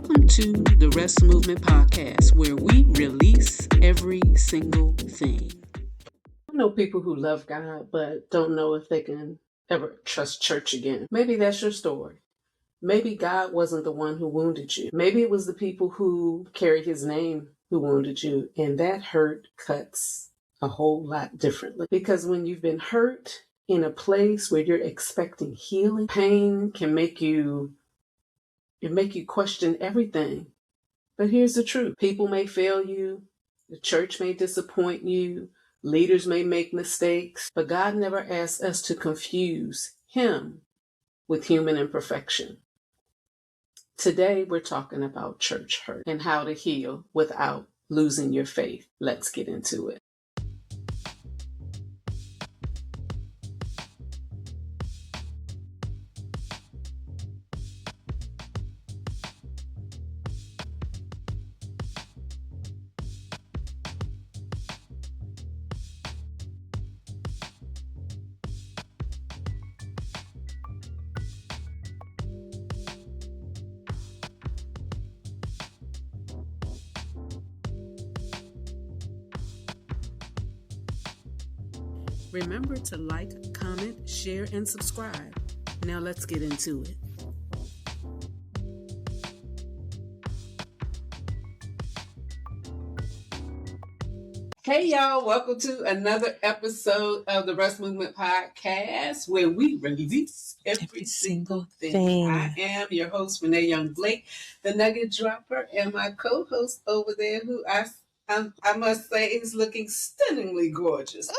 Welcome to the Rest Movement Podcast, where we release every single thing. I know people who love God, but don't know if they can ever trust church again. Maybe that's your story. Maybe God wasn't the one who wounded you. Maybe it was the people who carried his name who wounded you, and that hurt cuts a whole lot differently. Because when you've been hurt in a place where you're expecting healing, pain can make you question everything. But here's the truth. People may fail you, the church may disappoint you, leaders may make mistakes, but God never asked us to confuse him with human imperfection. Today, we're talking about church hurt and how to heal without losing your faith. Let's get into it. Remember to like, comment, share, and subscribe. Now let's get into it. Hey y'all, welcome to another episode of the Rest Movement Podcast, where we release every single thing. I am your host, Renee Young Blake, the Nugget Dropper, and my co-host over there, who I must say is looking stunningly gorgeous.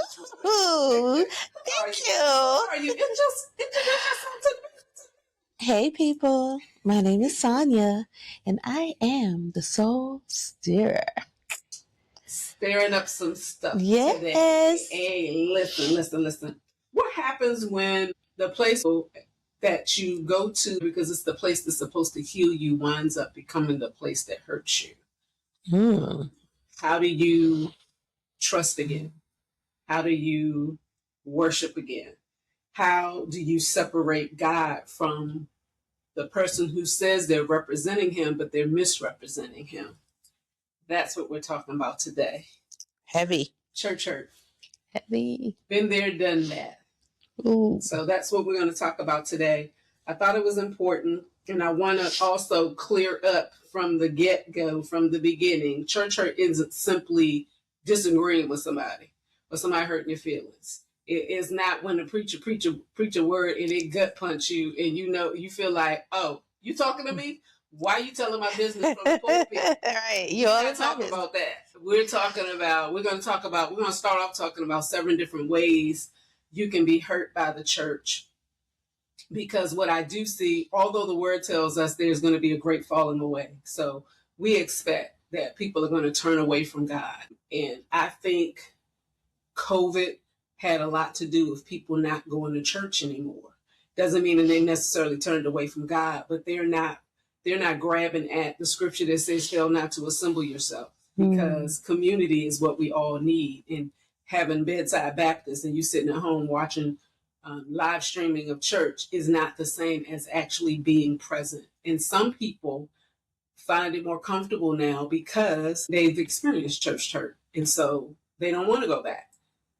Ooh, thank you. How are you? Introduce yourself to me. Hey people, my name is Sonja, and I am the soul stirrer. Stirring up some stuff Yes. today. Hey, listen. What happens when the place that you go to, because it's the place that's supposed to heal you, winds up becoming the place that hurts you? How do you trust again? How do you worship again? How do you separate God from the person who says they're representing him, but they're misrepresenting him? That's what we're talking about today. Heavy. Church hurt. Heavy. Been there, done that. Ooh. So that's what we're going to talk about today. I thought it was important, and I want to also clear up from the get-go, from the beginning. Church hurt isn't simply disagreeing with somebody or somebody hurting your feelings. It is not when the preacher preach a word and it gut punch you, and you feel like, oh, you talking to me? Why are you telling my business from the pulpit? Right. We're not talking about that. We're going to start off talking about 7 different ways you can be hurt by the church. Because what I do see, although the word tells us there's going to be a great falling away. So we expect that people are going to turn away from God. And I think COVID had a lot to do with people not going to church anymore. Doesn't mean that they necessarily turned away from God, but they're not grabbing at the scripture that says, fail not to assemble yourself, because community is what we all need. And having bedside Baptists and you sitting at home watching live streaming of church is not the same as actually being present. And some people find it more comfortable now because they've experienced church hurt. And so they don't want to go back.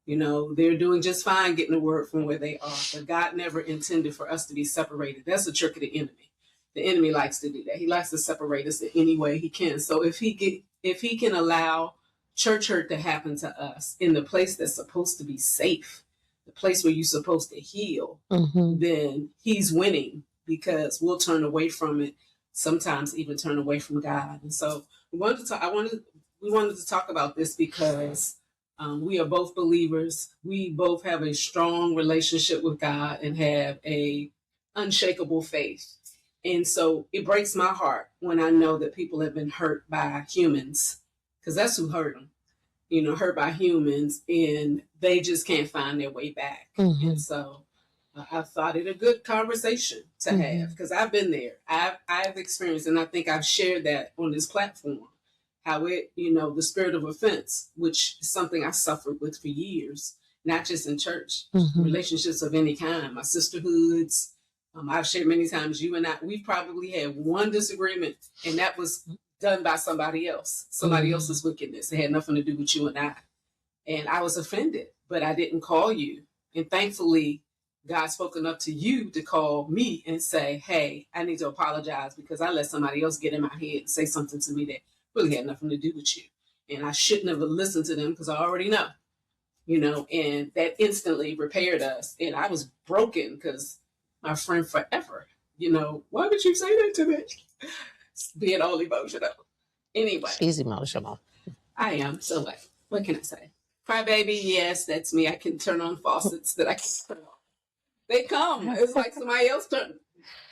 They're doing just fine getting the word from where they are. But God never intended for us to be separated. That's the trick of the enemy. The enemy likes to do that. He likes to separate us in any way he can. So if he can allow church hurt to happen to us in the place that's supposed to be safe, the place where you're supposed to heal, then he's winning, because we'll turn away from it, sometimes even turn away from God. And so we wanted to talk about this because we are both believers. We both have a strong relationship with God and have a unshakable faith. And so it breaks my heart when I know that people have been hurt by humans, because that's who hurt them, hurt by humans, and they just can't find their way back. And so I thought it a good conversation to have, because I've been there. I've experienced, and I think I've shared that on this platform, how the spirit of offense, which is something I suffered with for years, not just in church, relationships of any kind, my sisterhoods, I've shared many times, you and I, we've probably had one disagreement, and that was done by somebody else, somebody else's wickedness. It had nothing to do with you and I. And I was offended, but I didn't call you. And thankfully, God spoke enough to you to call me and say, hey, I need to apologize because I let somebody else get in my head and say something to me that really had nothing to do with you. And I shouldn't have listened to them because I already know, and that instantly repaired us. And I was broken because my friend forever, why would you say that to me? Being all emotional. Anyway. She's emotional. I am. So what can I say? Crybaby, yes, that's me. I can turn on faucets that I can turn off. They come. It's like somebody else turn.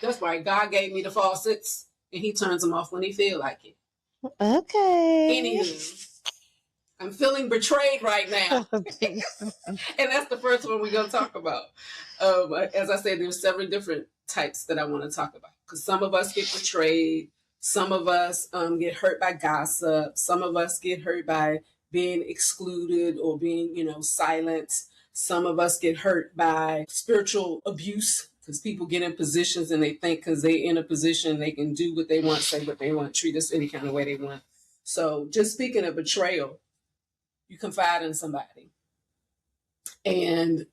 That's right. God gave me the faucets, and He turns them off when He feel like it. Okay. Anywho, I'm feeling betrayed right now, and that's the first one we're gonna talk about. As I said, there's several different types that I want to talk about because some of us get betrayed, some of us get hurt by gossip, some of us get hurt by being excluded or being, silenced. Some of us get hurt by spiritual abuse because people get in positions and they think because they're in a position they can do what they want, say what they want, treat us any kind of way they want. So just speaking of betrayal, you confide in somebody and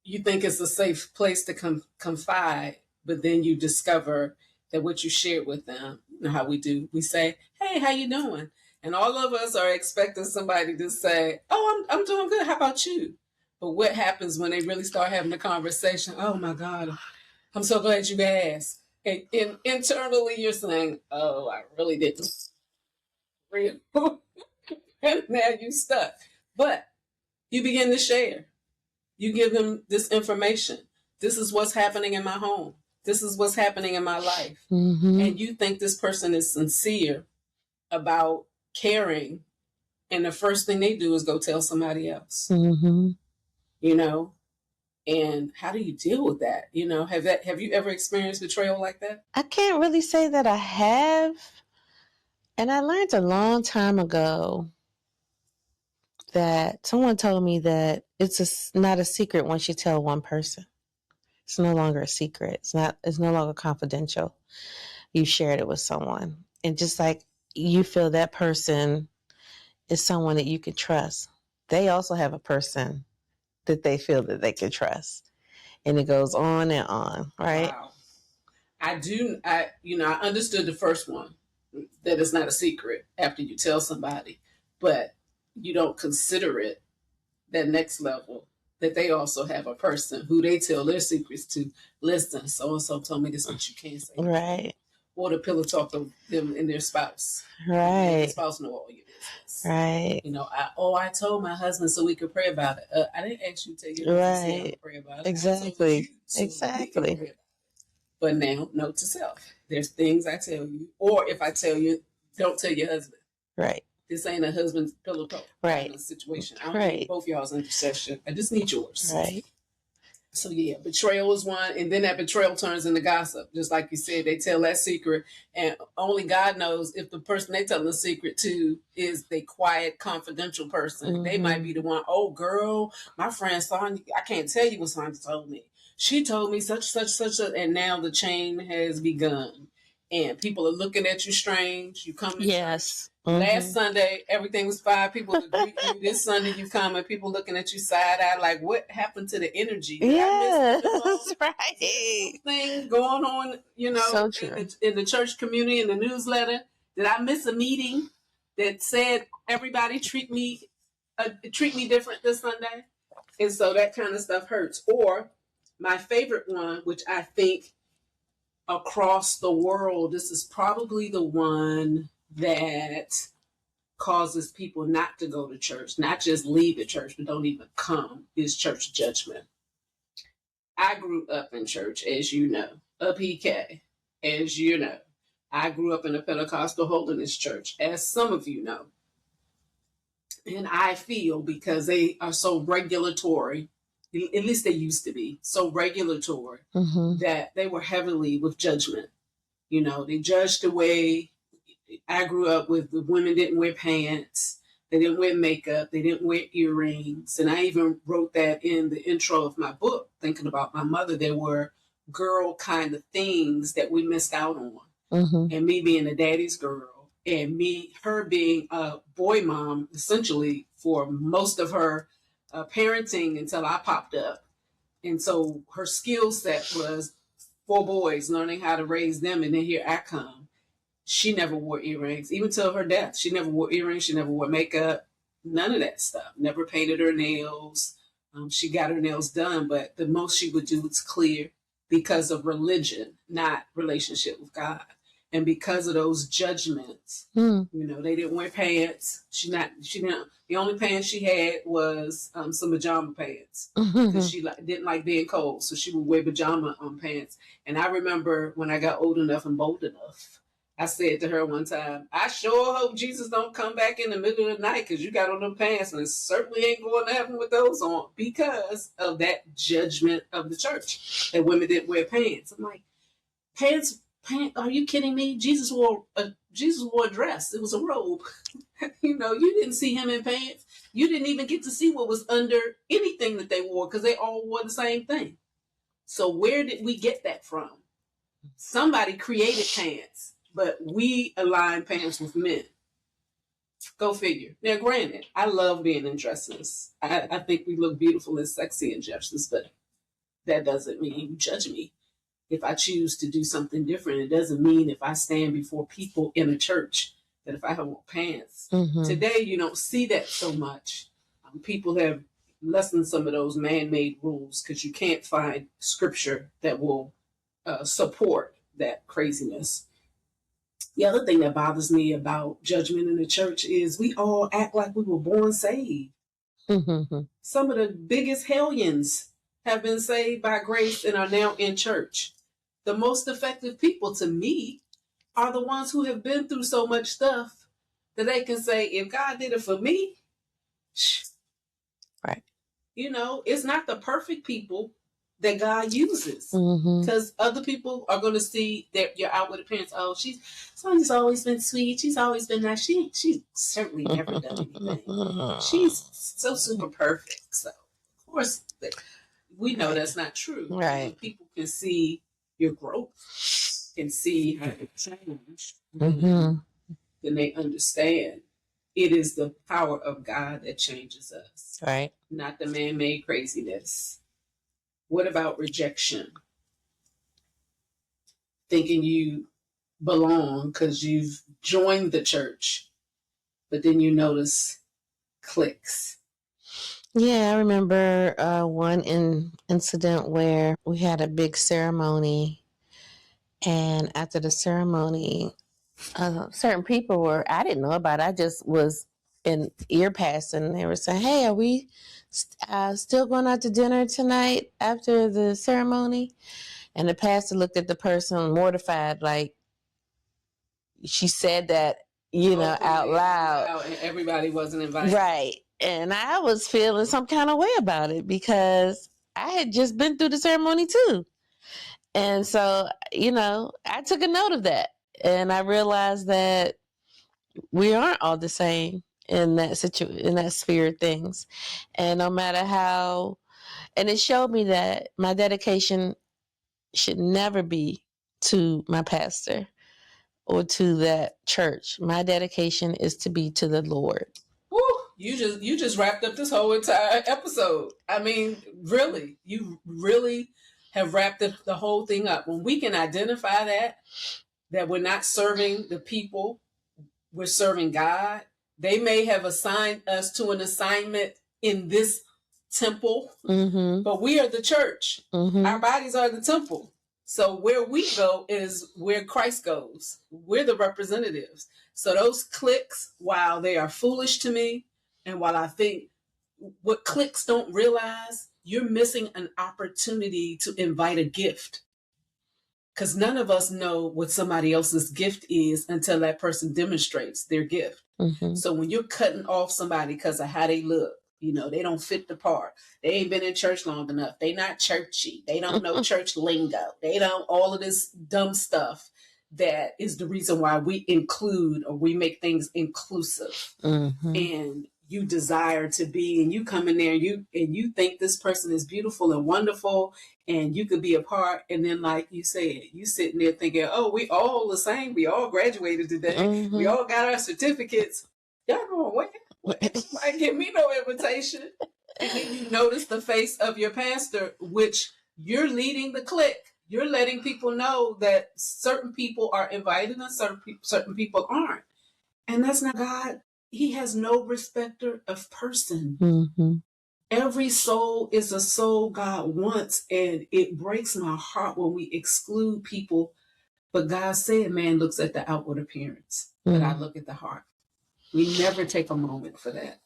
you think it's a safe place to confide, but then you discover that what you shared with them, how we do, we say, hey, how you doing? And all of us are expecting somebody to say, oh, I'm doing good. How about you? But what happens when they really start having a conversation? Oh, my God, I'm so glad you asked. And internally, you're saying, oh, I really didn't. And now you're stuck. But you begin to share. You give them this information. This is what's happening in my home. This is what's happening in my life. And you think this person is sincere about caring, and the first thing they do is go tell somebody else. And how do you deal with that? Have you ever experienced betrayal like that? I can't really say that I have. And I learned a long time ago that someone told me that it's not a secret once you tell one person. It's no longer a secret. It's no longer confidential. You shared it with someone. And just like you feel that person is someone that you can trust, they also have a person that they feel that they can trust. And it goes on and on, right? Wow. I understood the first one, that it's not a secret after you tell somebody, but you don't consider it that next level, that they also have a person who they tell their secrets to. Listen, so-and-so told me this, but you can't say that. Right. Or the pillow talk to them and their spouse. Right. And their spouse know all your business. Right. I told my husband so we could pray about it. I didn't ask you to tell your husband to pray about it. Exactly. Exactly. But now, note to self. There's things I tell you, or if I tell you, don't tell your husband. Right. This ain't a husband's pillow talk. Right. Situation. I don't need both y'all's intercession. I just need yours. Right. So yeah, betrayal is one, and then that betrayal turns into gossip. Just like you said, they tell that secret, and only God knows if the person they tell the secret to is the quiet, confidential person. They might be the one. Oh, girl, my friend Sonja, I can't tell you what Sonja told me. She told me such, and now the chain has begun, and people are looking at you strange. You come to church. Last Sunday, everything was fine. People would greet you. This Sunday, you come and people looking at you side eye, like, what happened to the energy? That's right. Thing going on, So true. In the church community, in the newsletter. Did I miss a meeting that said everybody treat me different this Sunday? And so that kind of stuff hurts. Or my favorite one, which I think across the world, this is probably the one that causes people not to go to church, not just leave the church, but don't even come, is church judgment. I grew up in church, as you know, a PK, as you know. I grew up in a Pentecostal holiness church, as some of you know. And I feel because they are so regulatory, at least they used to be, so regulatory, that they were heavily with judgment. They judged the way I grew up with. The women didn't wear pants. They didn't wear makeup. They didn't wear earrings. And I even wrote that in the intro of my book, thinking about my mother. There were girl kind of things that we missed out on. Mm-hmm. And me being a daddy's girl, and her being a boy mom, essentially for most of her parenting until I popped up. And so her skill set was 4 boys, learning how to raise them, and then here I come. She never wore earrings, even till her death. She never wore earrings. She never wore makeup, none of that stuff. Never painted her nails. She got her nails done, but the most she would do was clear because of religion, not relationship with God. And because of those judgments, you know, they didn't wear pants. She didn't. The only pants she had was some pajama pants because she didn't like being cold, so she would wear pajama pants. And I remember when I got old enough and bold enough, I said to her one time, I sure hope Jesus don't come back in the middle of the night because you got on them pants, and it certainly ain't going to heaven with those on, because of that judgment of the church that women didn't wear pants. I'm like, pants, are you kidding me? Jesus wore a dress. It was a robe. You know, you didn't see him in pants. You didn't even get to see what was under anything that they wore, because they all wore the same thing. So where did we get that from? Somebody created pants, but we align pants with men. Go figure. Now, granted, I love being in dresses. I think we look beautiful and sexy in dresses, but that doesn't mean you judge me. If I choose to do something different, it doesn't mean if I stand before people in a church that if I have on pants. Today, you don't see that so much. People have lessened some of those man-made rules because you can't find scripture that will support that craziness. The other thing that bothers me about judgment in the church is we all act like we were born saved. Some of the biggest hellions have been saved by grace and are now in church. The most effective people to me are the ones who have been through so much stuff that they can say, if God did it for me, right. You know, it's not the perfect people that God uses, because other people are going to see that you're out with the parents. Oh, Sonja's always been sweet. She's always been nice. She's certainly never done anything. She's so super perfect. So, of course, we know that's not true. Right. People can see your growth, can see how you change, then they understand it is the power of God that changes us, right? Not the man-made craziness. What about rejection? Thinking you belong because you've joined the church, but then you notice cliques. Yeah, I remember one incident where we had a big ceremony, and after the ceremony, certain people I didn't know about it. I just was in ear passing. They were saying, hey, are we still going out to dinner tonight after the ceremony? And the pastor looked at the person mortified, like she said that, out loud. And everybody wasn't invited. Right. And I was feeling some kind of way about it because I had just been through the ceremony too. And so, I took a note of that. And I realized that we aren't all the same in that in that sphere of things. And no matter how, and it showed me that my dedication should never be to my pastor or to that church. My dedication is to be to the Lord. Woo, you just wrapped up this whole entire episode. I mean, really, you really have wrapped the whole thing up. When we can identify that we're not serving the people, we're serving God. They may have assigned us to an assignment in this temple, but we are the church. Our bodies are the temple. So where we go is where Christ goes. We're the representatives. So those cliques, while they are foolish to me, and while I think what cliques don't realize, you're missing an opportunity to invite a gift. Because none of us know what somebody else's gift is until that person demonstrates their gift. So when you're cutting off somebody because of how they look, they don't fit the part. They ain't been in church long enough. They not churchy. They don't know church lingo. They don't, all of this dumb stuff that is the reason why we include or we make things inclusive. And you desire to be, and you come in there and you think this person is beautiful and wonderful and you could be a part, and then like you said, you sitting there thinking, oh, we all the same, we all graduated today, we all got our certificates, y'all going where? Nobody give me no invitation. And then you notice the face of your pastor, which you're leading the clique. You're letting people know that certain people are invited and certain people aren't. And that's not God. He has no respecter of person. Mm-hmm. Every soul is a soul God wants. And it breaks my heart when we exclude people. But God said man looks at the outward appearance, but I look at the heart. We never take a moment for that.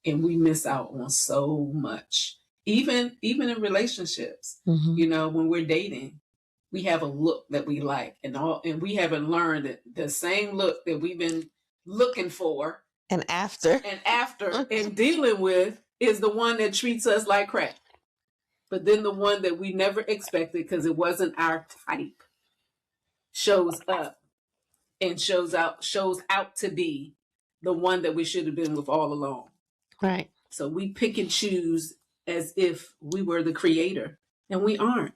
And we miss out on so much. Even in relationships, you know, when we're dating, we have a look that we like, and we haven't learned that the same look that we've been looking for and after and dealing with is the one that treats us like crap. But then the one that we never expected because it wasn't our type shows up and shows out to be the one that we should have been with all along. Right. So we pick and choose as if we were the creator, and we aren't.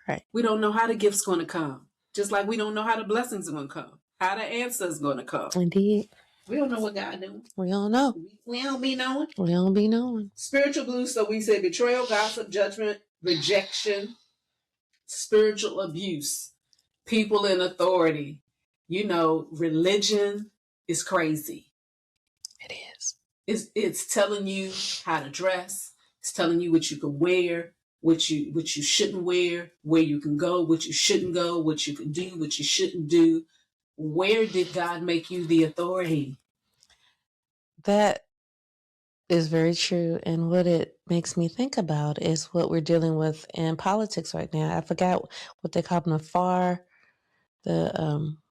Right. We don't know how the gift's going to come, just like we don't know how the blessings are going to come, how the answer's going to come. Indeed. We don't know what God doing. We don't know. We don't be knowing. We don't be knowing. Spiritual abuse. So we say betrayal, gossip, judgment, rejection, spiritual abuse, people in authority. You know, religion is crazy. It is. It's telling you how to dress. It's telling you what you can wear, what you shouldn't wear, where you can go, what you shouldn't go, what you can do, what you shouldn't do. Where did God make you the authority? That is very true. And what it makes me think about is what we're dealing with in politics right now. I forgot what they call them,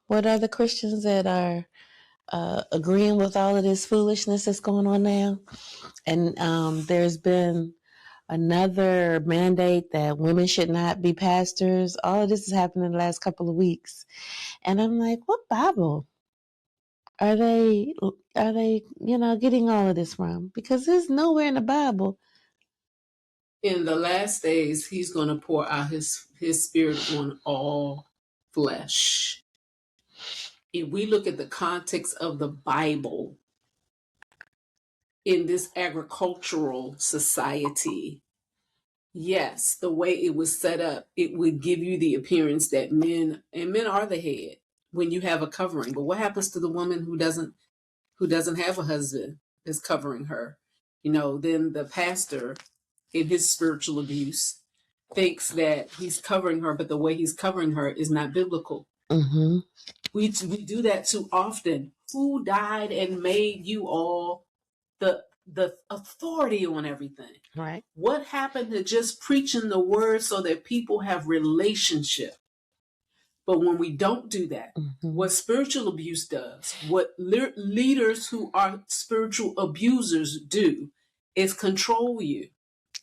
what are the Christians that are agreeing with all of this foolishness that's going on now? And there's been another mandate that women should not be pastors. All of this has happened in the last couple of weeks. And I'm like, what Bible are they, getting all of this from? Because there's nowhere in the Bible. In the last days, he's going to pour out his spirit on all flesh. If we look at the context of the Bible in this agricultural society, yes, the way it was set up, it would give you the appearance that men are the head when you have a covering. But what happens to the woman who doesn't have a husband that's covering her? You know, then the pastor in his spiritual abuse thinks that he's covering her, but the way he's covering her is not biblical. Mm-hmm. We do that too often. Who died and made you all the authority on everything? Right. What happened to just preaching the word so that people have relationship? But when we don't do that, what spiritual abuse does, what leaders who are spiritual abusers do, is control you.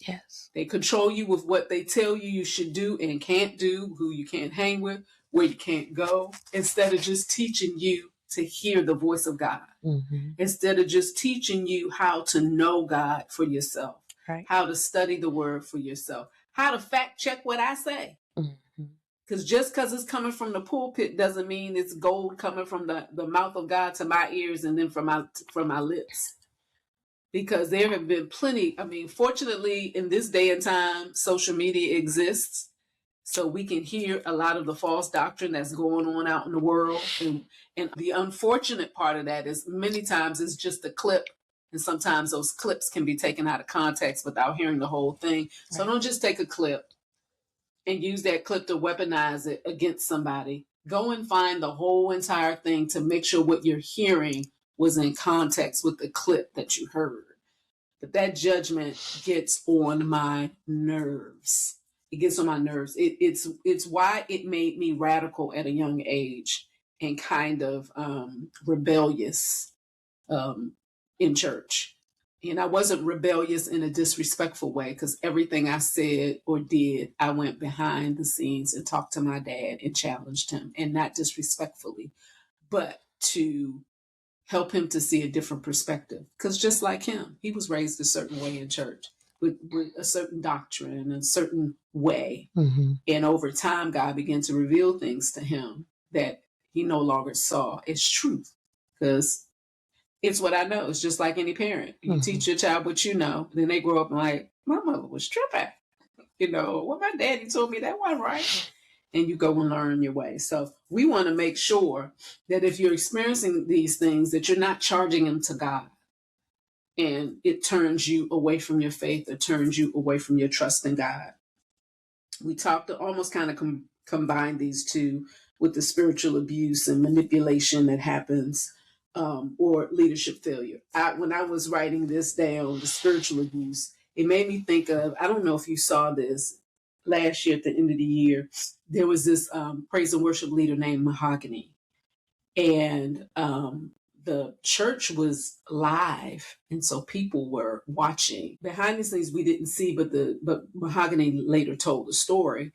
Yes. They control you with what they tell you should do and can't do, who you can't hang with, where you can't go, instead of just teaching you to hear the voice of God. Instead of just teaching you how to know God for yourself, right, how to study the word for yourself, how to fact check what I say. Because just because it's coming from the pulpit doesn't mean it's gold coming from the mouth of God to my ears and then from my lips. Because there have been plenty. I mean, fortunately, in this day and time, social media exists. So we can hear a lot of the false doctrine that's going on out in the world. And the unfortunate part of that is many times it's just a clip. And sometimes those clips can be taken out of context without hearing the whole thing. Right. So don't just take a clip and use that clip to weaponize it against somebody. Go and find the whole entire thing to make sure what you're hearing was in context with the clip that you heard. But that judgment gets on my nerves. It gets on my nerves. It's why it made me radical at a young age and kind of rebellious in church. And I wasn't rebellious in a disrespectful way, because everything I said or did, I went behind the scenes and talked to my dad and challenged him, and not disrespectfully, but to help him to see a different perspective. Because just like him, he was raised a certain way in church with a certain doctrine and a certain way. Mm-hmm. And over time, God began to reveal things to him that he no longer saw as truth. Because it's what I know. It's just like any parent. You Mm-hmm. teach your child what you know, then they grow up and like, my mother was tripping. What my daddy told me, that wasn't right. And you go and learn your way. So we want to make sure that if you're experiencing these things, that you're not charging them to God. And it turns you away from your faith or turns you away from your trust in God. We talked to almost kind of combine these two with the spiritual abuse and manipulation that happens, or leadership failure. When I was writing this down, the spiritual abuse, it made me think of, I don't know if you saw this last year at the end of the year, there was this praise and worship leader named Mahogany. And the church was live, and so people were watching. Behind the scenes we didn't see, but Mahogany later told the story.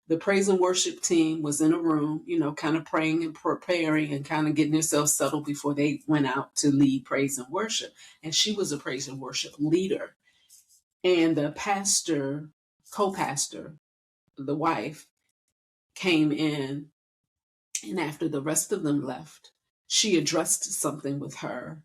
The praise and worship team was in a room, kind of praying and preparing and kind of getting themselves settled before they went out to lead praise and worship. And she was a praise and worship leader. And the pastor, co-pastor, the wife, came in, and after the rest of them left, she addressed something with her,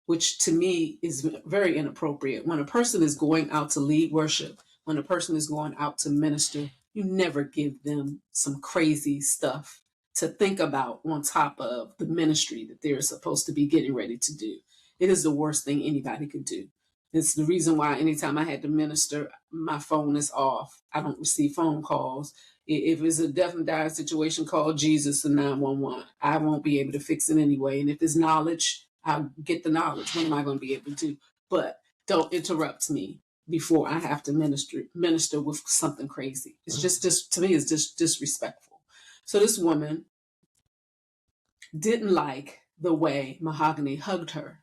which to me is very inappropriate. When a person is going out to lead worship, when a person is going out to minister, you never give them some crazy stuff to think about on top of the ministry that they're supposed to be getting ready to do. It is the worst thing anybody could do. It's the reason why anytime I had to minister, my phone is off. I don't receive phone calls. If it's a death and dying situation, call Jesus and 911. I won't be able to fix it anyway. And if it's knowledge, I'll get the knowledge. What am I going to be able to do? But don't interrupt me before I have to minister with something crazy. It's just to me, it's just disrespectful. So this woman didn't like the way Mahogany hugged her.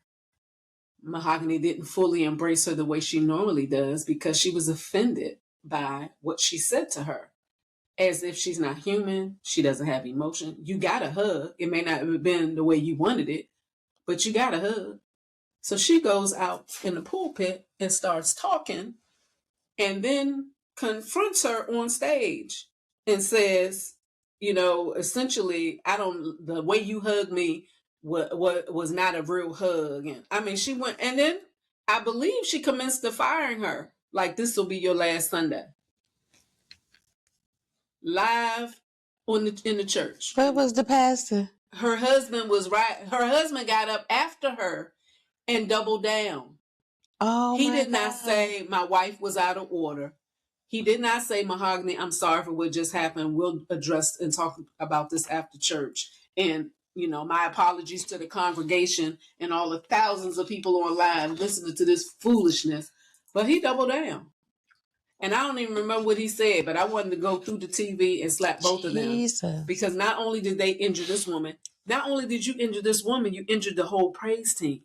Mahogany didn't fully embrace her the way she normally does because she was offended by what she said to her. As if she's not human, she doesn't have emotion. You got a hug. It may not have been the way you wanted it, but you got a hug. So she goes out in the pulpit and starts talking, and then confronts her on stage and says, essentially, the way you hugged me was not a real hug. And I mean, she went, and then I believe she commenced to firing her, like, this will be your last Sunday. Live in the church. Where was the pastor? Her husband was right. Her husband got up after her and doubled down. Oh, He my did not God. say my wife was out of order. He did not say, Mahogany, I'm sorry for what just happened. We'll address and talk about this after church. And, my apologies to the congregation and all the thousands of people online listening to this foolishness. But he doubled down. And I don't even remember what he said, but I wanted to go through the TV and slap both of them. Because not only did they injure this woman, not only did you injure this woman, you injured the whole praise team.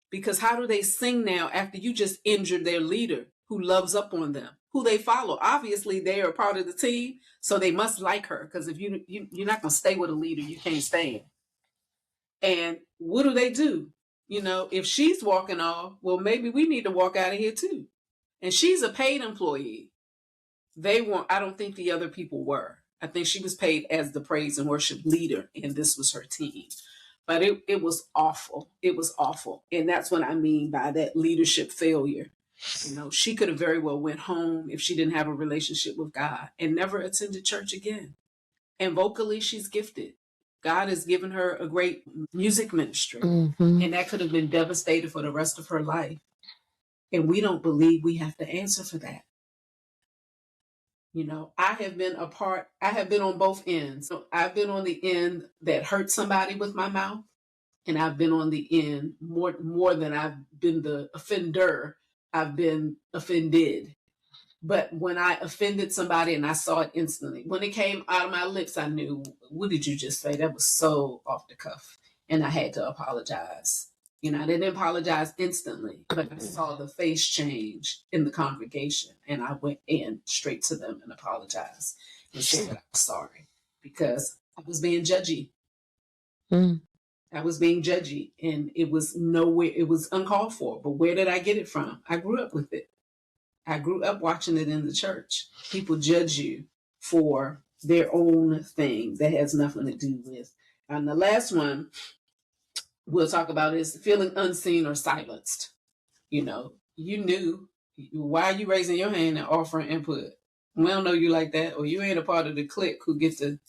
Because how do they sing now after you just injured their leader who loves up on them, who they follow? Obviously, they are part of the team, so they must like her. Because if you're not going to stay with a leader, you can't stand. And what do? If she's walking off, well, maybe we need to walk out of here too. And she's a paid employee. I don't think the other people were. I think she was paid as the praise and worship leader, and this was her team. But it was awful. It was awful. And that's what I mean by that leadership failure. She could have very well went home if she didn't have a relationship with God and never attended church again. And vocally, she's gifted. God has given her a great music ministry. Mm-hmm. And that could have been devastated for the rest of her life. And we don't believe we have to answer for that. I have been on both ends. So I've been on the end that hurt somebody with my mouth, and I've been on the end more than I've been the offender. I've been offended. But when I offended somebody and I saw it instantly, when it came out of my lips, I knew, what did you just say? That was so off the cuff. And I had to apologize. I didn't apologize instantly, but I saw the face change in the congregation, and I went in straight to them and apologized and said that I was sorry because I was being judgy. Mm. I was being judgy, and it was nowhere, it was uncalled for. But where did I get it from? I grew up with it. I grew up watching it in the church. People judge you for their own thing that has nothing to do with. And the last one we'll talk about is feeling unseen or silenced. You know, you knew, why are you raising your hand and offering input? We don't know you like that, or you ain't a part of the clique who gets to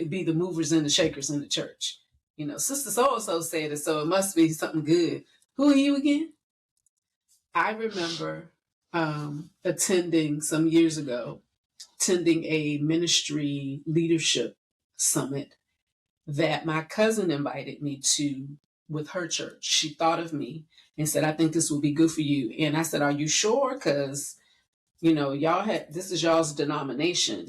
be the movers and the shakers in the church. You know, Sister So and so said it, so it must be something good. Who are you again? I remember attending some years ago, attending a ministry leadership summit that my cousin invited me to with her church. She thought of me and said, I think this will be good for you. And I said, are you sure? Because, you know, this is y'all's denomination.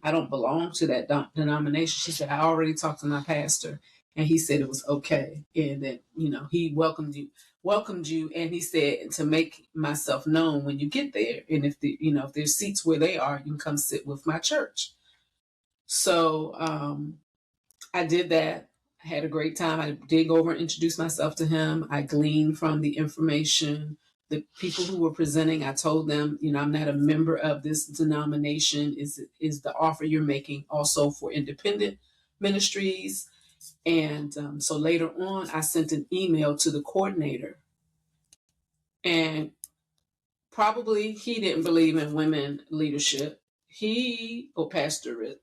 I don't belong to that denomination. She said, I already talked to my pastor and he said it was okay. And that, you know, he welcomed you. And he said to make myself known when you get there. And if if there's seats where they are, you can come sit with my church. So, I did that. I had a great time. I did go over and introduce myself to him. I gleaned from the information. The people who were presenting, I told them, I'm not a member of this denomination. Is the offer you're making also for independent ministries? And so later on, I sent an email to the coordinator. And probably he didn't believe in women leadership. Pastorate.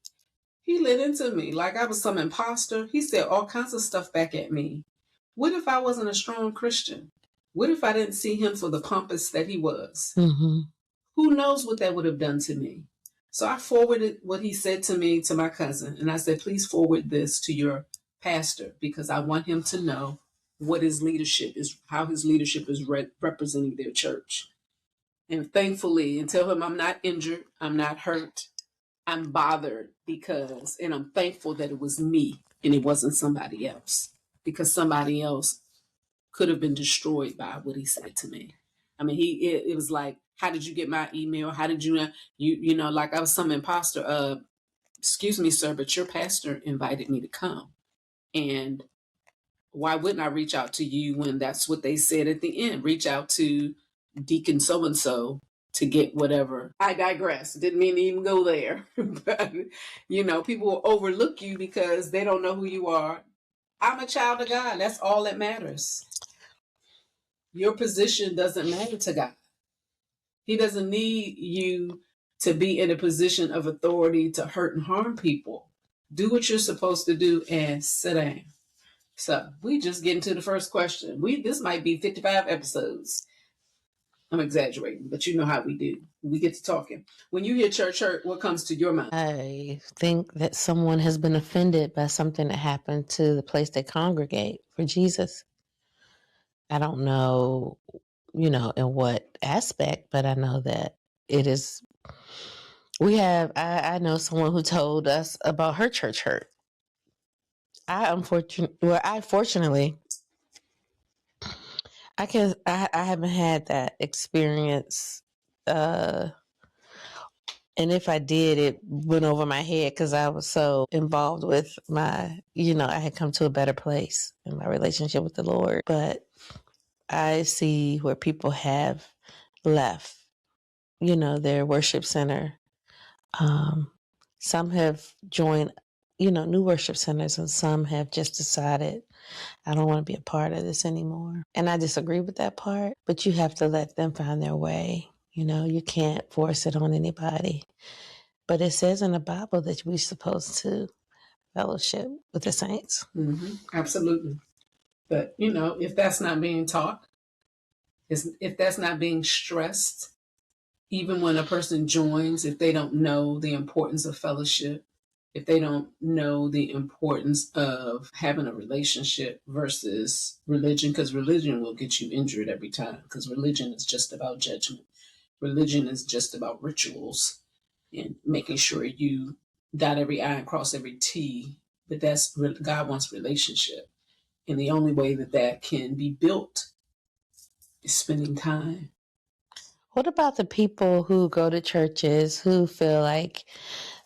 He lit into me like I was some imposter. He said all kinds of stuff back at me. What if I wasn't a strong Christian? What if I didn't see him for the pompous that he was? Mm-hmm. Who knows what that would have done to me? So I forwarded what he said to me to my cousin. And I said, please forward this to your pastor because I want him to know what his leadership is, how his leadership is representing their church. And thankfully, and tell him I'm not injured, I'm not hurt. I'm bothered and I'm thankful that it was me and it wasn't somebody else, because somebody else could have been destroyed by what he said to me. I mean, it was like, how did you get my email? How did you like I was some imposter. Excuse me, sir, but your pastor invited me to come. And why wouldn't I reach out to you when that's what they said at the end? Reach out to Deacon so-and-so to get whatever. I digress. Didn't mean to even go there. But, people will overlook you because they don't know who you are. I'm a child of God. That's all that matters. Your position doesn't matter to God. He doesn't need you to be in a position of authority to hurt and harm people. Do what you're supposed to do and sit down. So we just get into the first question. This might be 55 episodes. I'm exaggerating, but you know how we do. We get to talking. When you hear church hurt, what comes to your mind? I think that someone has been offended by something that happened to the place they congregate for Jesus. I don't know, in what aspect, but I know that it is. I know someone who told us about her church hurt. Fortunately, I haven't had that experience. And if I did, it went over my head because I was so involved with I had come to a better place in my relationship with the Lord. But I see where people have left, their worship center. Some have joined, new worship centers, and some have just decided, I don't want to be a part of this anymore. And I disagree with that part, but you have to let them find their way. You can't force it on anybody. But it says in the Bible that we're supposed to fellowship with the saints. Mm-hmm. Absolutely. But, if that's not being taught, if that's not being stressed, even when a person joins, if they don't know the importance of fellowship, if they don't know the importance of having a relationship versus religion, because religion will get you injured every time, because religion is just about judgment. Religion is just about rituals and making sure you dot every I and cross every T. But God wants relationship. And the only way that can be built is spending time. What about the people who go to churches who feel like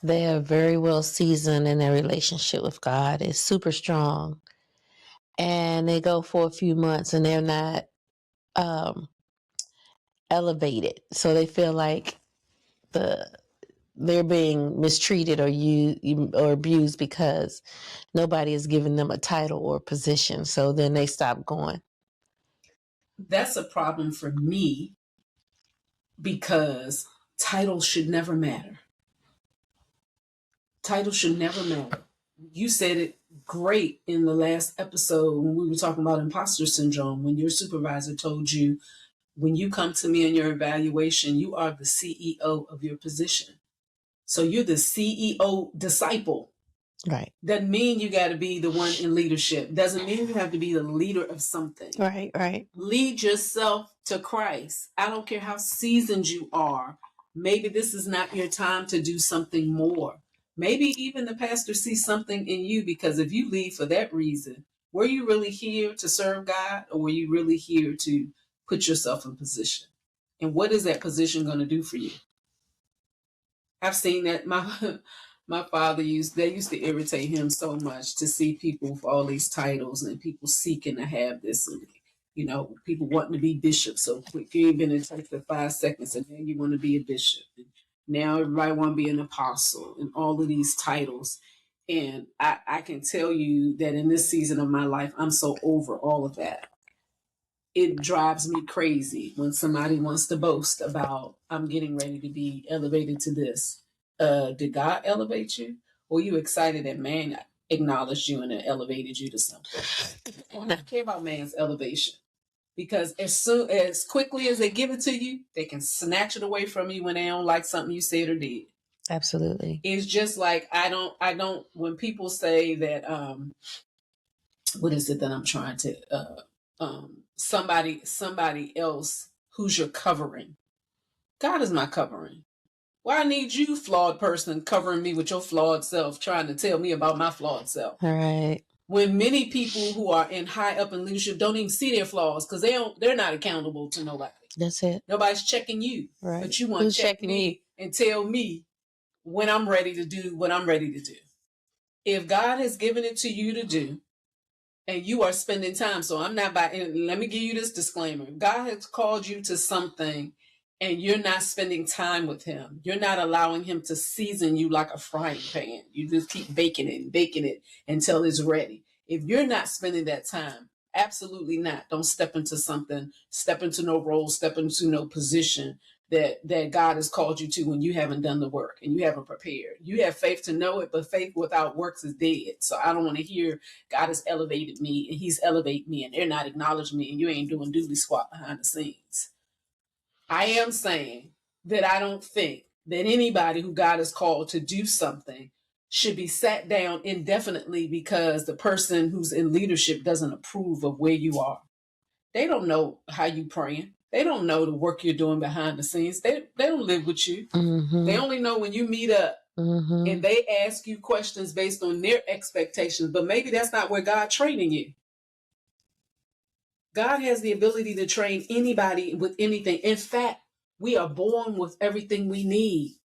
they are very well seasoned in their relationship with God, is super strong, and they go for a few months and they're not elevated. So they feel like they're being mistreated or or abused because nobody is giving them a title or position. So then they stop going. That's a problem for me because titles should never matter. Titles should never matter. You said it great in the last episode when we were talking about imposter syndrome, when your supervisor told you, when you come to me in your evaluation, you are the CEO of your position. So you're the CEO disciple. Right. Doesn't mean you got to be the one in leadership. Doesn't mean you have to be the leader of something. Right. Lead yourself to Christ. I don't care how seasoned you are. Maybe this is not your time to do something more. Maybe even the pastor sees something in you, because if you leave for that reason, were you really here to serve God, or were you really here to put yourself in position? And what is that position going to do for you? I've seen that my father used to irritate him so much to see people for all these titles and people seeking to have this, and people wanting to be bishop so quick. You ain't been in church for 5 seconds and now you want to be a bishop. And now everybody want to be an apostle and all of these titles. And I can tell you that in this season of my life, I'm so over all of that. It drives me crazy when somebody wants to boast about, I'm getting ready to be elevated to this. Did God elevate you? Or you excited that man acknowledged you and elevated you to something? I don't care about man's elevation, because as quickly as they give it to you, they can snatch it away from you when they don't like something you said or did. Absolutely. It's just like, I don't, when people say that, what is it that I'm trying to, somebody else who's your covering. God is my covering. Why I need you, flawed person, covering me with your flawed self, trying to tell me about my flawed self? All right. When many people who are high up in leadership don't even see their flaws because they're not accountable to nobody. That's it. Nobody's checking you. Right. But you want to check me and tell me when I'm ready to do what I'm ready to do. If God has given it to you to do, and you are spending time. So I'm not let me give you this disclaimer. God has called you to something and you're not spending time with him. You're not allowing him to season you like a frying pan. You just keep baking it until it's ready. If you're not spending that time, absolutely not. Don't step into something, step into no role, step into no position that God has called you to when you haven't done the work and you haven't prepared. You have faith to know it, but faith without works is dead. So I don't want to hear God has elevated me and he's elevated me and they're not acknowledging me and you ain't doing doodly squat behind the scenes. I am saying that I don't think that anybody who God has called to do something should be sat down indefinitely because the person who's in leadership doesn't approve of where you are. They don't know how you praying. They don't know the work you're doing behind the scenes. They don't live with you. Mm-hmm. They only know when you meet up Mm-hmm. and they ask you questions based on their expectations, but maybe that's not where God's training you. God has the ability to train anybody with anything. In fact, we are born with everything we need.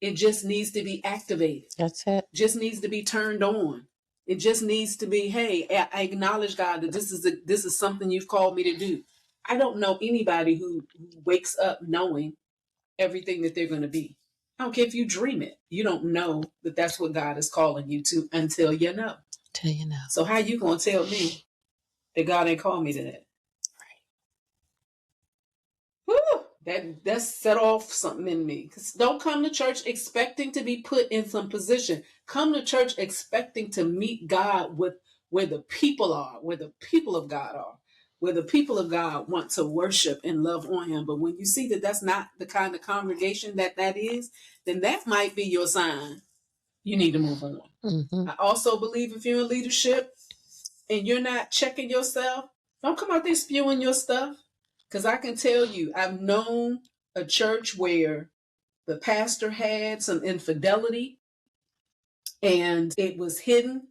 It just needs to be activated. That's it. Just needs to be turned on. It just needs to be, hey, I acknowledge, God, that this is something you've called me to do. I don't know anybody who wakes up knowing everything that they're going to be. I don't care if you dream it. You don't know that that's what God is calling you to until you know. Till you know. So how you going to tell me that God ain't called me to that? Right. Whew, that set off something in me. Because don't come to church expecting to be put in some position. Come to church expecting to meet God with where the people are, where the people of God are, where the people of God want to worship and love on him. But when you see that that's not the kind of congregation that is, then that might be your sign. You need to move on. Mm-hmm. I also believe if you're in leadership and you're not checking yourself, don't come out there spewing your stuff. Because I can tell you, I've known a church where the pastor had some infidelity and it was hidden.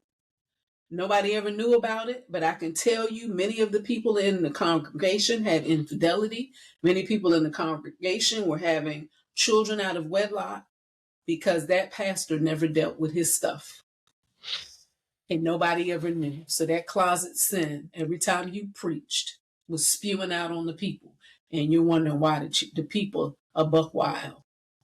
Nobody ever knew about it, but I can tell you many of the people in the congregation had infidelity. Many people in the congregation were having children out of wedlock because that pastor never dealt with his stuff. and nobody ever knew. So that closet sin, every time you preached, was spewing out on the people. And you're wondering why the people are buck wild.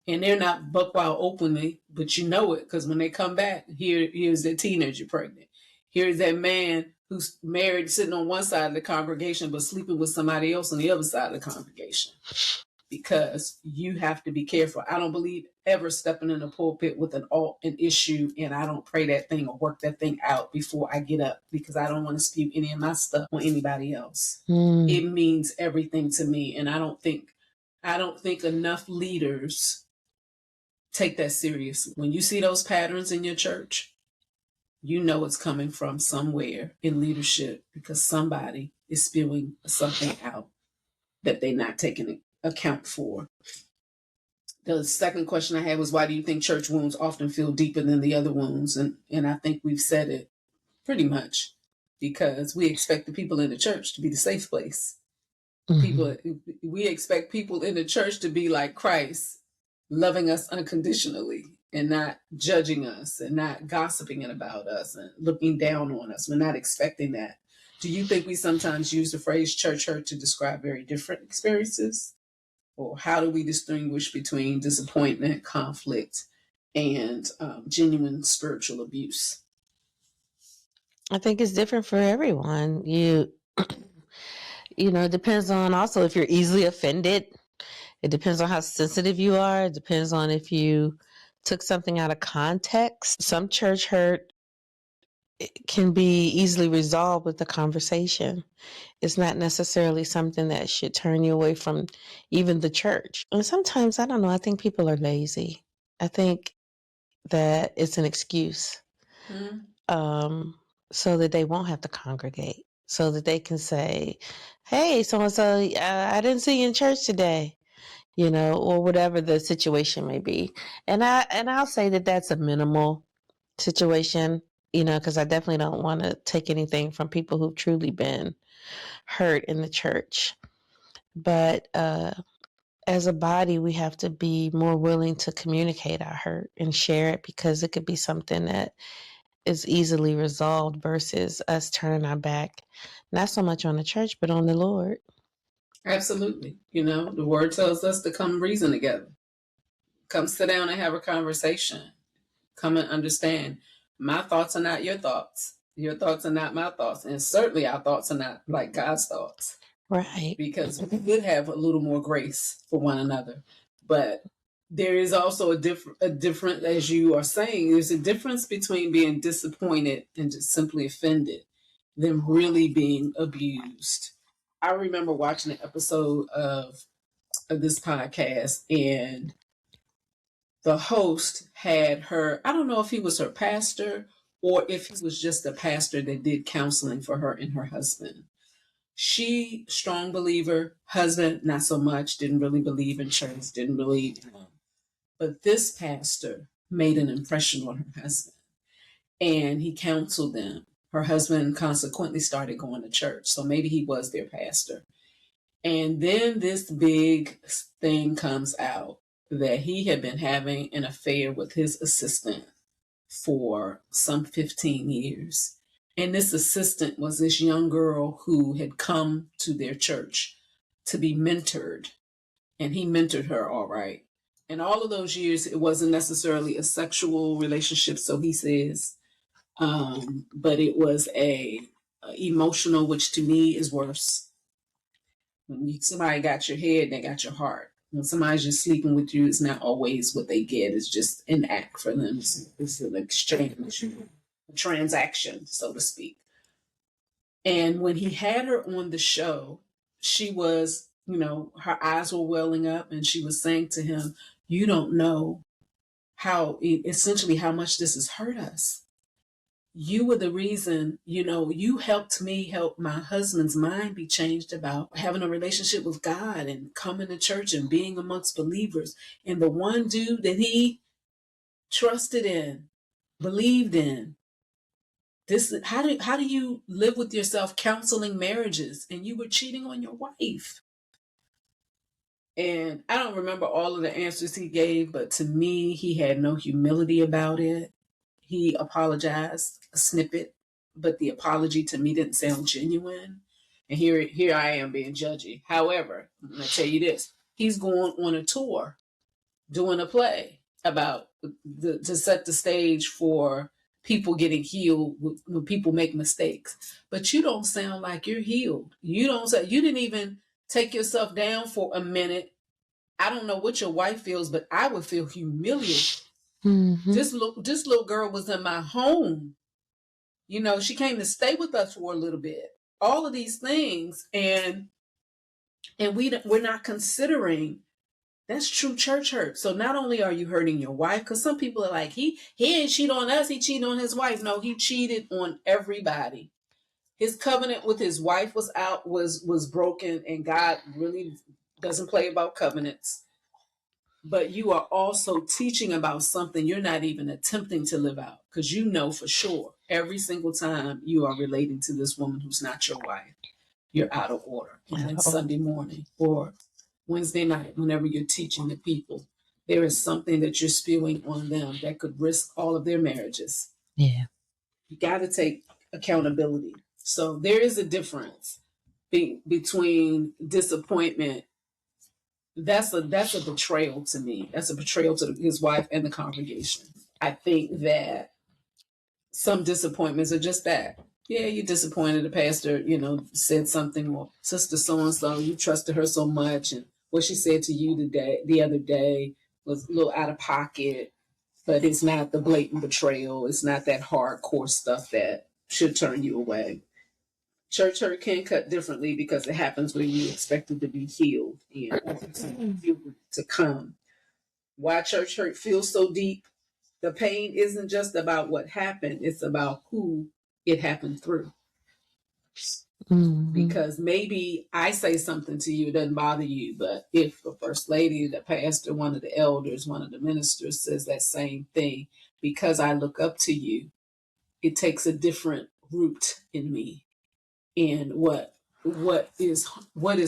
And they're not buck wild openly, but you know it, because when they come back, here's that teenager pregnant. Here's that man who's married, sitting on one side of the congregation, but sleeping with somebody else on the other side of the congregation. Because you have to be careful. I don't believe ever stepping in the pulpit with an issue, and I don't pray that thing or work that thing out before I get up, because I don't want to spew any of my stuff on anybody else. It means everything to me, and I don't think enough leaders take that seriously. When you see those patterns in your church, you know it's coming from somewhere in leadership, because somebody is spewing something out that they're not taking account for. The second question I had was, why do you think church wounds often feel deeper than the other wounds? And I think we've said it pretty much, because we expect the people in the church to be the safe place. We expect people in the church to be like Christ, loving us unconditionally and not judging us and not gossiping about us and looking down on us. We're not expecting that. Do you think we sometimes use the phrase church hurt to describe very different experiences? Or how do we distinguish between disappointment, conflict, and genuine spiritual abuse? I think it's different for everyone. You know, it depends on also if you're easily offended. It depends on how sensitive you are. It depends on if you took something out of context. Some church hurt can be easily resolved with the conversation. It's not necessarily something that should turn you away from even the church. And sometimes, I don't know, I think people are lazy. I think that it's an excuse so that they won't have to congregate, so that they can say, hey, so-and-so, I didn't see you in church today, you know, or whatever the situation may be. And I'll say that that's a minimal situation, you know, because I definitely don't want to take anything from people who've truly been hurt in the church. But as a body, we have to be more willing to communicate our hurt and share it, because it could be something that is easily resolved versus us turning our back, not so much on the church, but on the Lord. Absolutely. You know, the word tells us to come reason together. Come sit down and have a conversation. Come and understand. My thoughts are not your thoughts. Your thoughts are not my thoughts. And certainly our thoughts are not like God's thoughts. Right. Because we could have a little more grace for one another. But there is also a different, as you are saying, there's a difference between being disappointed and just simply offended than really being abused. I remember watching an episode of this podcast, and the host had her, I don't know if he was her pastor or if he was just a pastor that did counseling for her and her husband. She, strong believer, husband, not so much, didn't really believe in church, didn't believe in him. But this pastor made an impression on her husband, and he counseled them. Her husband consequently started going to church, so maybe he was their pastor. And then this big thing comes out that he had been having an affair with his assistant for some 15 years. And this assistant was this young girl who had come to their church to be mentored. And he mentored her, all right. And all of those years, it wasn't necessarily a sexual relationship, so he says, but it was a emotional, which to me is worse. When somebody got your head, they got your heart. When somebody's just sleeping with you, it's not always what they get. It's just an act for them. It's an exchange, a transaction, so to speak. And when he had her on the show, she was, you know, her eyes were welling up, and she was saying to him, you don't know essentially how much this has hurt us. You were the reason, you know, you helped me help my husband's mind be changed about having a relationship with God and coming to church and being amongst believers. And the one dude that he trusted in, believed in, how do you live with yourself counseling marriages and you were cheating on your wife? And I don't remember all of the answers he gave, but to me, he had no humility about it. He apologized, a snippet, but the apology to me didn't sound genuine. And here I am being judgy. However, I'm going to tell you this. He's going on a tour doing a play about to set the stage for people getting healed when people make mistakes. But you don't sound like you're healed. You didn't even take yourself down for a minute. I don't know what your wife feels, but I would feel humiliated. Mm-hmm. This little girl was in my home. You know, she came to stay with us for a little bit. All of these things, and we're not considering. That's true church hurt. So not only are you hurting your wife, because some people are like, he didn't cheat on us, he cheated on his wife. No, he cheated on everybody. His covenant with his wife was broken, and God really doesn't play about covenants. But you are also teaching about something you're not even attempting to live out, because you know for sure every single time you are relating to this woman who's not your wife, you're out of order. And then Sunday morning or Wednesday night, whenever you're teaching the people, there is something that you're spewing on them that could risk all of their marriages. Yeah. You got to take accountability. So there is a difference between disappointment. That's a betrayal to me. That's a betrayal to his wife and the congregation. I think that some disappointments are just that. Yeah, you're disappointed. The pastor, said something, or sister so-and-so, you trusted her so much, and what she said to you the other day was a little out of pocket, but it's not the blatant betrayal. It's not that hardcore stuff that should turn you away. Church hurt can cut differently because it happens when you expect it to be healed and to come. Why church hurt feels so deep? The pain isn't just about what happened, it's about who it happened through. Mm-hmm. Because maybe I say something to you, it doesn't bother you, but if the first lady, the pastor, one of the elders, one of the ministers says that same thing, because I look up to you, it takes a different root in me. And what is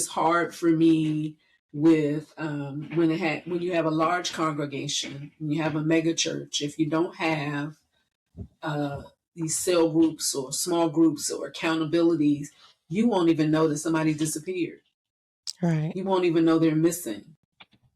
hard for me with when you have a large congregation, when you have a mega church, if you don't have these cell groups or small groups or accountabilities, you won't even know that somebody disappeared. Right. You won't even know they're missing.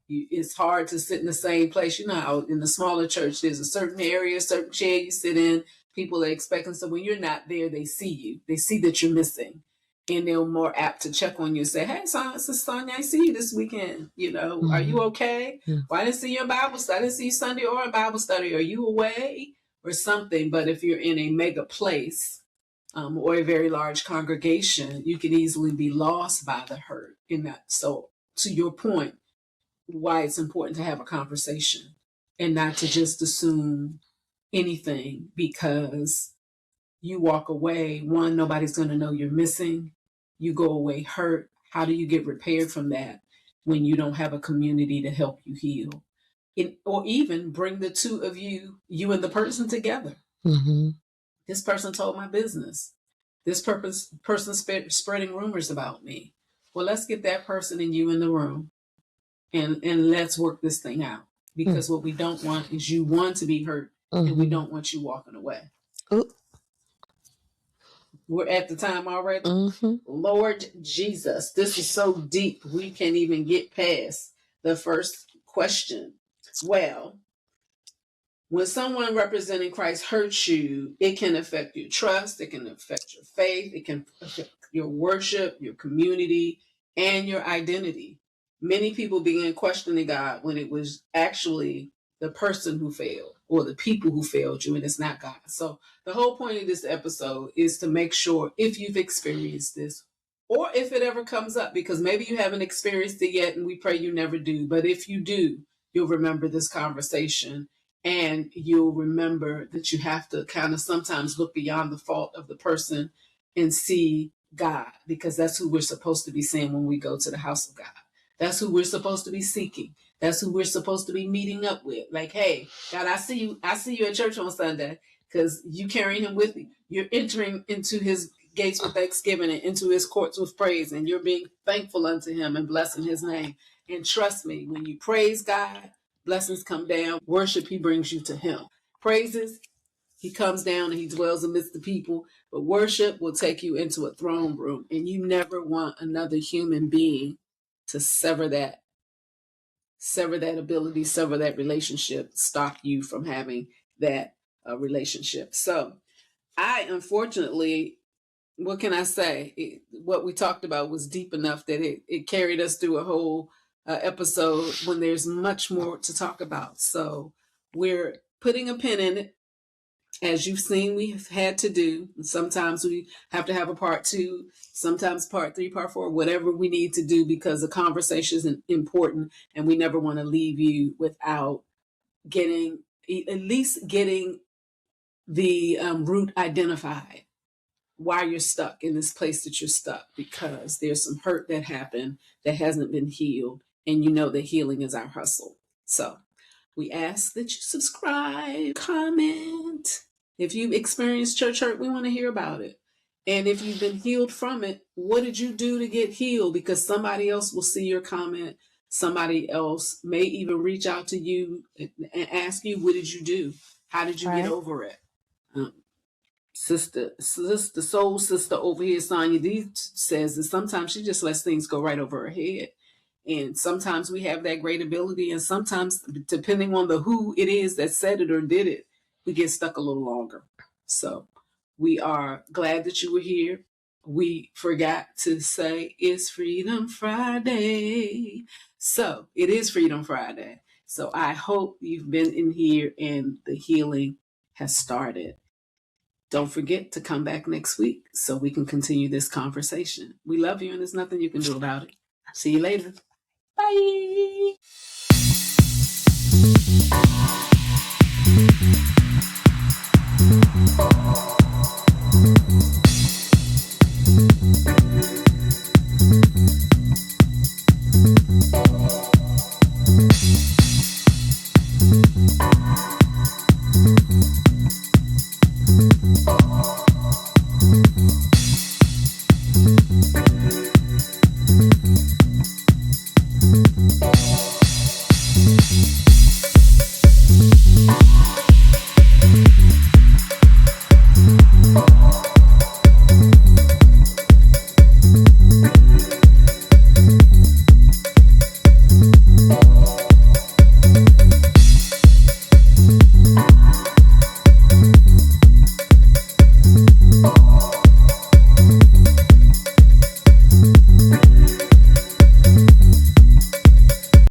It's hard to sit in the same place. You know how in the smaller church, there's a certain area, a certain chair you sit in. People are expecting. So when you're not there, they see you. They see that you're missing. And they're more apt to check on you and say, hey, Sonja, I see you this weekend. Mm-hmm. Are you okay? Mm-hmm. Well, I didn't see you in Bible study. I didn't see you Sunday or in Bible study. Are you away? Or something. But if you're in a mega place or a very large congregation, you can easily be lost by the hurt in that. So to your point, why it's important to have a conversation and not to just assume anything because you walk away. One, nobody's going to know you're missing. You go away hurt. How do you get repaired from that when you don't have a community to help you heal? Or even bring the two of you and the person together. Mm-hmm. This person told my business. This person spreading rumors about me. Well, let's get that person and you in the room and let's work this thing out. Because what we don't want is you want to be hurt and we don't want you walking away. Ooh. We're at the time already. Mm-hmm. Lord Jesus, this is so deep. We can't even get past the first question. Well, when someone representing Christ hurts you, it can affect your trust, it can affect your faith, it can affect your worship, your community, and your identity. Many people began questioning God when it was actually the person who failed or the people who failed you, and it's not God. So the whole point of this episode is to make sure if you've experienced this or if it ever comes up, because maybe you haven't experienced it yet and we pray you never do. But if you do, you'll remember this conversation. And you'll remember that you have to kind of sometimes look beyond the fault of the person and see God, because that's who we're supposed to be seeing when we go to the house of God. That's who we're supposed to be seeking. That's who we're supposed to be meeting up with. Like, hey, God, I see you at church on Sunday because you carrying him with you. You're entering into his gates with thanksgiving and into his courts with praise, and you're being thankful unto him and blessing his name. And trust me, when you praise God, blessings come down. Worship, he brings you to him. Praises, He comes down and he dwells amidst the people. But worship will take you into a throne room, and you never want another human being to sever that ability, sever that relationship, stop you from having that relationship. So I, unfortunately, what can I say? What we talked about was deep enough that it carried us through a whole episode when there's much more to talk about. So we're putting a pin in it. As you've seen, we've had to do. Sometimes we have to have a part 2, sometimes part 3, part 4, whatever we need to do, because the conversation is important, and we never want to leave you without getting, at least getting the root identified. Why you're stuck in this place that you're stuck, because there's some hurt that happened that hasn't been healed, and you know that healing is our hustle. So we ask that you subscribe, comment. If you've experienced church hurt, we want to hear about it. And if you've been healed from it, what did you do to get healed? Because somebody else will see your comment. Somebody else may even reach out to you and ask you, what did you do? How did you get over it? Sister, soul sister over here, Sonja D, says that sometimes she just lets things go right over her head. And sometimes we have that great ability, and sometimes, depending on the who it is that said it or did it, we get stuck a little longer. So we are glad that you were here. We forgot to say it's Freedom Friday. So it is Freedom Friday. So I hope you've been in here and the healing has started. Don't forget to come back next week so we can continue this conversation. We love you, and there's nothing you can do about it. See you later. Bye.